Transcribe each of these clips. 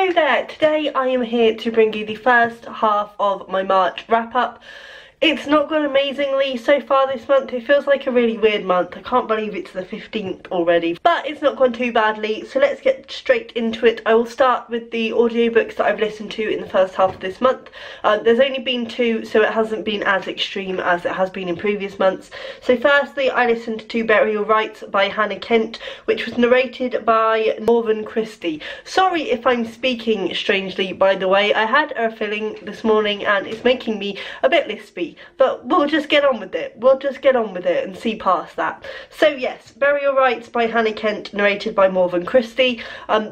Hello there, today I am here to bring you the first half of my March wrap up. It's not gone amazingly so far this month. It feels like a really weird month. I can't believe it's the 15th already, but it's not gone too badly, so let's get straight into it. I will start with the audiobooks that I've listened to in the first half of this month. There's only been 2, so it hasn't been as extreme as it has been in previous months. So firstly, I listened to Burial Rites by Hannah Kent, which was narrated by Morgan Christie. Sorry if I'm speaking strangely, by the way. I had a filling this morning and it's making me a bit lispy, but we'll just get on with it. We'll just get on with it and see past that. So yes, Burial Rites by Hannah Kent, narrated by Morgan Christie.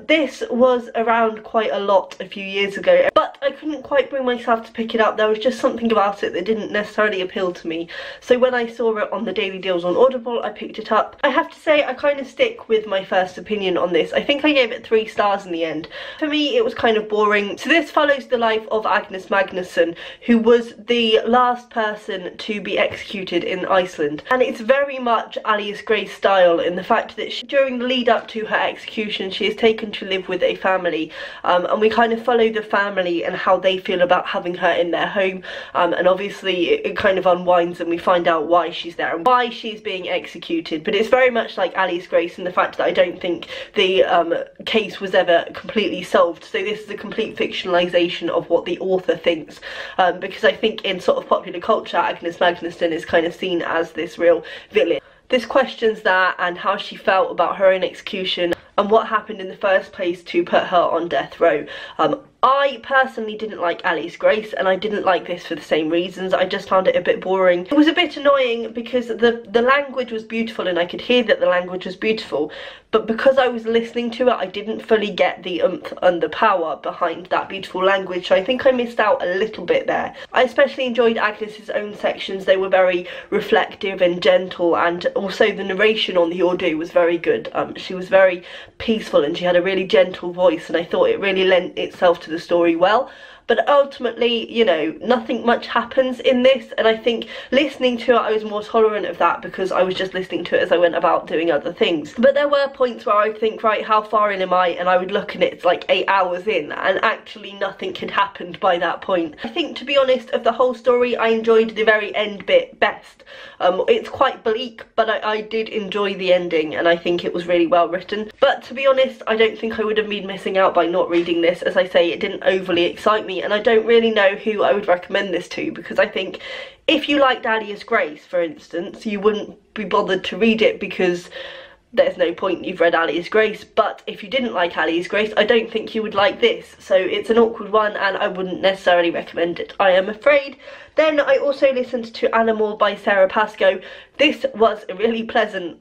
This was around quite a lot a few years ago, but I couldn't quite bring myself to pick it up. There was just something about it that didn't necessarily appeal to me. So when I saw it on the daily deals on Audible, I picked it up. I have to say, I kind of stick with my first opinion on this. I think I gave it 3 stars in the end. For me, it was kind of boring. So this follows the life of Agnes Magnusson, who was the last person to be executed in Iceland, and it's very much Alice Gray's style in the fact that during the lead up to her execution she is taken to live with a family, and we kind of follow the family and how they feel about having her in their home, and obviously it kind of unwinds and we find out why she's there and why she's being executed. But it's very much like Alice Grace in the fact that I don't think the case was ever completely solved, so this is a complete fictionalization of what the author thinks, because I think in sort of popular culture Agnes Magnusson is kind of seen as this real villain. This questions that and how she felt about her own execution and what happened in the first place to put her on death row. I personally didn't like Alice Grace, and I didn't like this for the same reasons. I just found it a bit boring. It was a bit annoying because the language was beautiful and I could hear that the language was beautiful, but because I was listening to it I didn't fully get the oomph and the power behind that beautiful language, so I think I missed out a little bit there. I especially enjoyed Agnes's own sections. They were very reflective and gentle, and also the narration on the audio was very good. She was very peaceful and she had a really gentle voice, and I thought it really lent itself to the story well. But ultimately, you know, nothing much happens in this, and I think listening to it I was more tolerant of that because I was just listening to it as I went about doing other things. But there were points where I would think, right, how far in am I? And I would look and it's like 8 hours in, and actually nothing had happened by that point. I think, to be honest, of the whole story I enjoyed the very end bit best. It's quite bleak, but I did enjoy the ending and I think it was really well written. But to be honest, I don't think I would have been missing out by not reading this. As I say, it didn't overly excite me, and I don't really know who I would recommend this to, because I think if you liked Alice Grace, for instance, you wouldn't be bothered to read it because there's no point, you've read Alice Grace. But if you didn't like Alice Grace, I don't think you would like this. So it's an awkward one and I wouldn't necessarily recommend it, I am afraid. Then I also listened to Animal by Sarah Pascoe. This was a really pleasant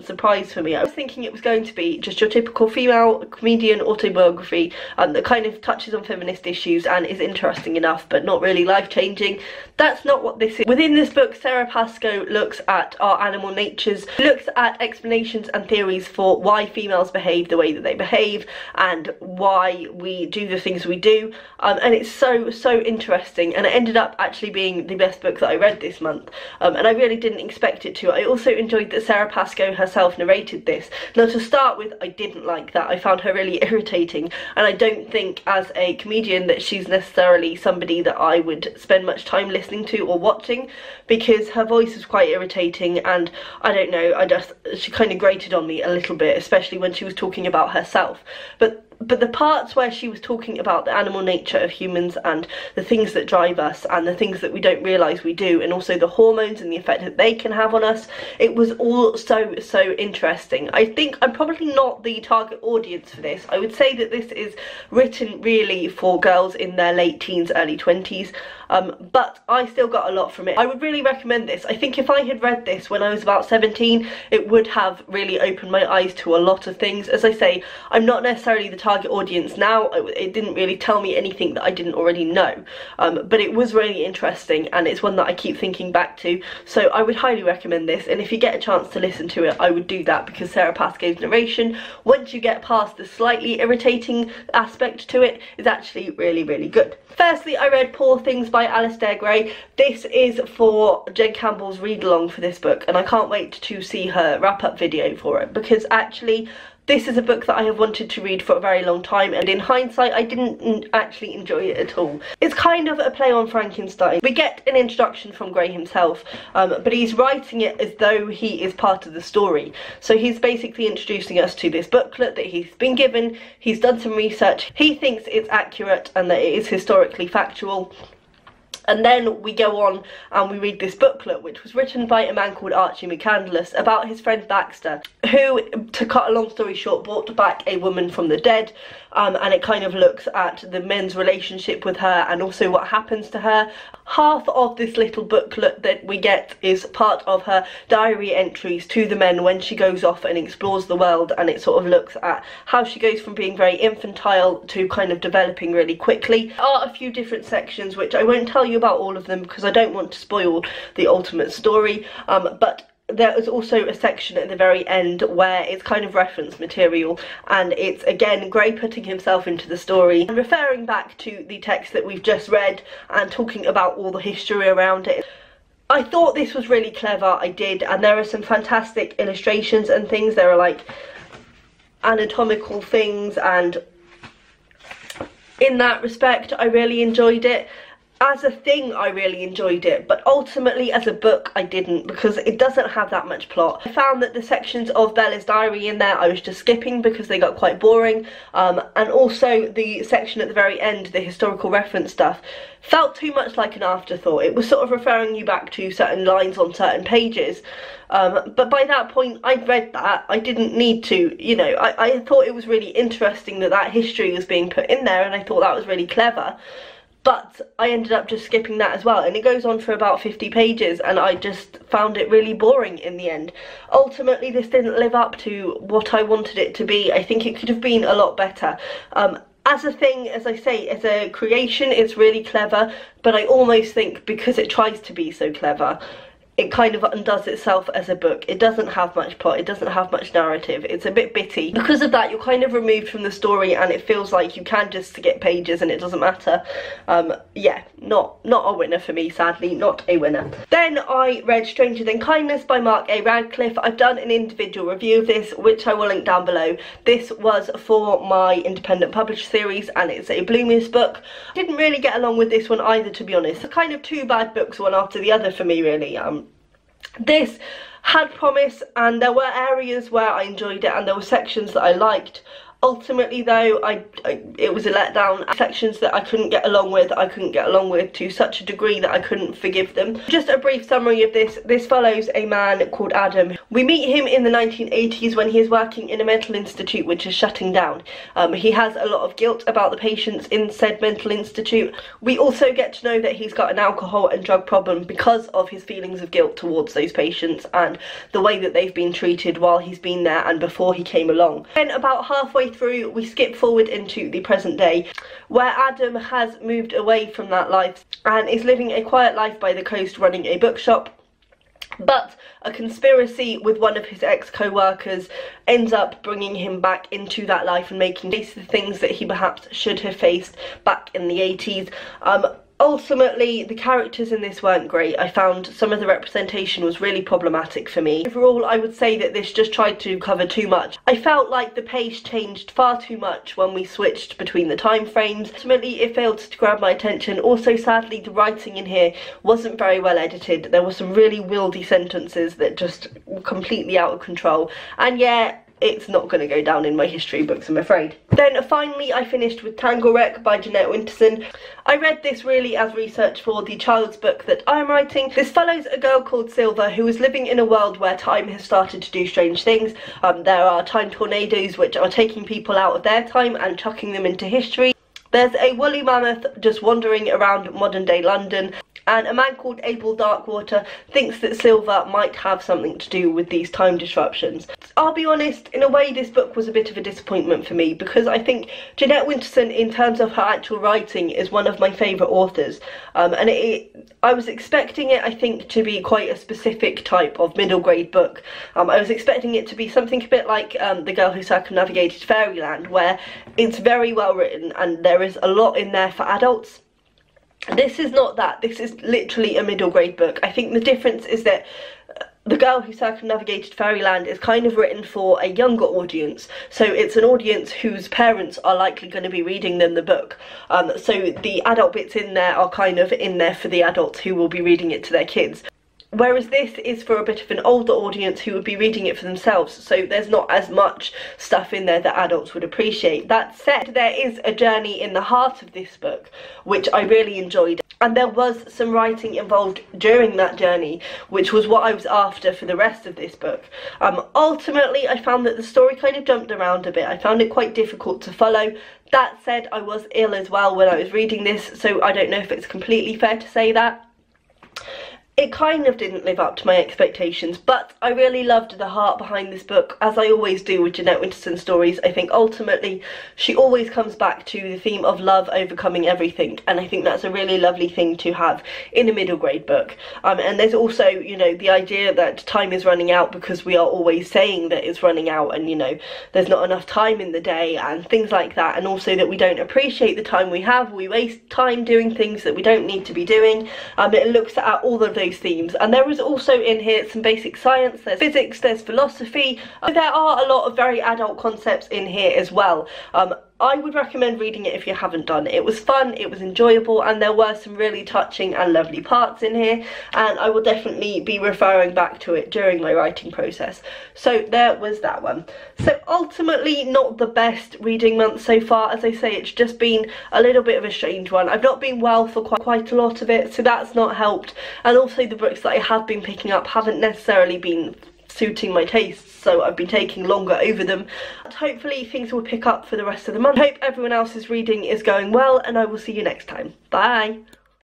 surprise for me. I was thinking it was going to be just your typical female comedian autobiography that kind of touches on feminist issues and is interesting enough but not really life-changing. That's not what this is. Within this book, Sarah Pascoe looks at our animal natures, looks at explanations and theories for why females behave the way that they behave and why we do the things we do, and it's so interesting, and it ended up actually being the best book that I read this month, and I really didn't expect it to. I also enjoyed that Sarah Pascoe herself narrated this. Now, to start with, I didn't like that. I found her really irritating, and I don't think as a comedian that she's necessarily somebody that I would spend much time listening to or watching, because her voice was quite irritating, and I don't know, she kind of grated on me a little bit, especially when she was talking about herself. But the parts where she was talking about the animal nature of humans and the things that drive us and the things that we don't realise we do, and also the hormones and the effect that they can have on us, it was all so interesting. I think I'm probably not the target audience for this. I would say that this is written really for girls in their late teens, early 20s, but I still got a lot from it. I would really recommend this. I think if I had read this when I was about 17, it would have really opened my eyes to a lot of things. As I say, I'm not necessarily the target audience now. It didn't really tell me anything that I didn't already know, but it was really interesting, and it's one that I keep thinking back to, so I would highly recommend this. And if you get a chance to listen to it, I would do that, because Sarah Pascoe's narration, once you get past the slightly irritating aspect to it, is actually really good. Firstly, I read Poor Things by Alistair Gray. This is for Jen Campbell's read along for this book, and I can't wait to see her wrap up video for it, because actually This is a book that I have wanted to read for a very long time, and in hindsight I didn't actually enjoy it at all. It's kind of a play on Frankenstein. We get an introduction from Gray himself, but he's writing it as though he is part of the story. So he's basically introducing us to this booklet that he's been given. He's done some research. He thinks it's accurate and that it is historically factual. And then we go on and we read this booklet, which was written by a man called Archie McCandless, about his friend Baxter, who, to cut a long story short, brought back a woman from the dead. And it kind of looks at the men's relationship with her and also what happens to her. Half of this little booklet that we get is part of her diary entries to the men when she goes off and explores the world, and it sort of looks at how she goes from being very infantile to kind of developing really quickly. There are a few different sections which I won't tell you about all of them because I don't want to spoil the ultimate story, but there is also a section at the very end where it's kind of reference material, and it's again Gray putting himself into the story and referring back to the text that we've just read and talking about all the history around it. I thought this was really clever, I did, and there are some fantastic illustrations and things. There are like anatomical things, and in that respect I really enjoyed it. As a thing I really enjoyed it, but ultimately as a book I didn't, because it doesn't have that much plot. I found that the sections of Bella's diary in there I was just skipping because they got quite boring, and also the section at the very end, the historical reference stuff, felt too much like an afterthought. It was sort of referring you back to certain lines on certain pages, but by that point I'd read that. I didn't need to, you know, I thought it was really interesting that that history was being put in there, and I thought that was really clever. But I ended up just skipping that as well, and it goes on for about 50 pages, and I just found it really boring in the end. Ultimately, this didn't live up to what I wanted it to be. I think it could have been a lot better. As a thing, as I say, as a creation, it's really clever, but I almost think because it tries to be so clever, it kind of undoes itself as a book. It doesn't have much plot, it doesn't have much narrative, it's a bit bitty. Because of that, you're kind of removed from the story and it feels like you can just skip pages and it doesn't matter. Yeah, not a winner for me, sadly, not a winner. Then I read Stranger Than Kindness by Mark A. Radcliffe. I've done an individual review of this, which I will link down below. This was for my independent published series, and it's a Bloomies book. I didn't really get along with this one either, to be honest. They're kind of two bad books, one after the other for me, really. This had promise, and there were areas where I enjoyed it and there were sections that I liked. Ultimately though, it was a letdown. Sections that I couldn't get along with to such a degree that I couldn't forgive them. Just a brief summary of this. This follows a man called Adam. We meet him in the 1980s when he is working in a mental institute which is shutting down. He has a lot of guilt about the patients in said mental institute. We also get to know that he's got an alcohol and drug problem because of his feelings of guilt towards those patients and the way that they've been treated while he's been there and before he came along. Then about halfway through, we skip forward into the present day, where Adam has moved away from that life and is living a quiet life by the coast running a bookshop. But a conspiracy with one of his ex-co-workers ends up bringing him back into that life and making face the things that he perhaps should have faced back in the 80s. Ultimately, the characters in this weren't great. I found some of the representation was really problematic for me. Overall, I would say that this just tried to cover too much. I felt like the pace changed far too much when we switched between the time frames. Ultimately, it failed to grab my attention. Also, sadly, the writing in here wasn't very well edited. There were some really wieldy sentences that just were completely out of control. And yeah, it's not going to go down in my history books, I'm afraid. Then finally I finished with Tango Wreck by Jeanette Winterson. I read this really as research for the child's book that I'm writing. This follows a girl called Silver who is living in a world where time has started to do strange things. There are time tornadoes which are taking people out of their time and chucking them into history. There's a woolly mammoth just wandering around modern day London, and a man called Abel Darkwater thinks that Silver might have something to do with these time disruptions. I'll be honest, in a way this book was a bit of a disappointment for me, because I think Jeanette Winterson, in terms of her actual writing, is one of my favourite authors, and I was expecting it, I think, to be quite a specific type of middle grade book. I was expecting it to be something a bit like The Girl Who Circumnavigated Fairyland, where it's very well written and there is a lot in there for adults. This is not that. This is literally a middle grade book. I think the difference is that The Girl Who Circumnavigated Fairyland is kind of written for a younger audience, so it's an audience whose parents are likely going to be reading them the book. So the adult bits in there are kind of in there for the adults who will be reading it to their kids. Whereas this is for a bit of an older audience who would be reading it for themselves, so there's not as much stuff in there that adults would appreciate. That said, there is a journey in the heart of this book, which I really enjoyed. And there was some writing involved during that journey, which was what I was after for the rest of this book. Ultimately, I found that the story kind of jumped around a bit. I found it quite difficult to follow. That said, I was ill as well when I was reading this, so I don't know if it's completely fair to say that. It kind of didn't live up to my expectations, but I really loved the heart behind this book, as I always do with Jeanette Winterson stories. I think ultimately she always comes back to the theme of love overcoming everything, and I think that's a really lovely thing to have in a middle grade book. And there's also, you know, the idea that time is running out because we are always saying that it's running out, and, you know, there's not enough time in the day and things like that, and also that we don't appreciate the time we have. We waste time doing things that we don't need to be doing. It looks at all of those themes, and there is also in here some basic science, there's physics, there's philosophy. There are a lot of very adult concepts in here as well. I would recommend reading it if you haven't done it. It was fun, it was enjoyable, and there were some really touching and lovely parts in here, and I will definitely be referring back to it during my writing process. So there was that one. So ultimately not the best reading month so far. As I say, it's just been a little bit of a strange one. I've not been well for quite a lot of it, so that's not helped, and also the books that I have been picking up haven't necessarily been suiting my tastes, so I've been taking longer over them. But hopefully things will pick up for the rest of the month. I hope everyone else's reading is going well, and I will see you next time. Bye!